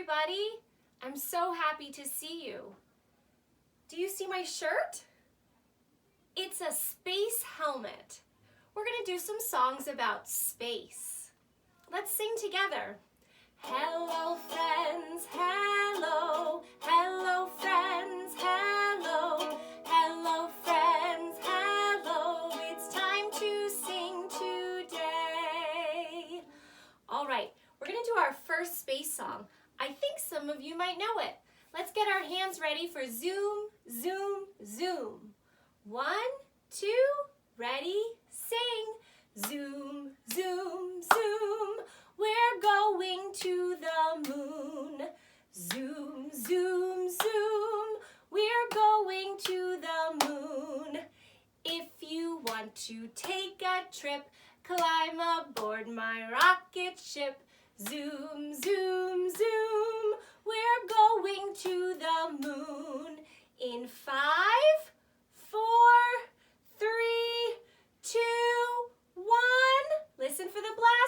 everybody. I'm so happy to see you. Do you see my shirt? It's a space helmet. We're going to do some songs about space. Let's sing together. Hello, friends, hello. Hello, friends, hello. Hello, friends, hello. It's time to sing today. All right, we're going to do our first space song. I think some of you might know it. Let's get our hands ready for zoom, zoom, zoom. 1, 2, ready, sing. Zoom, zoom, zoom. We're going to the moon. Zoom, zoom, zoom. We're going to the moon. If you want to take a trip, climb aboard my rocket ship. Zoom, zoom, zoom. We're going to the moon. In 5, 4, 3, 2, 1. Listen for the blast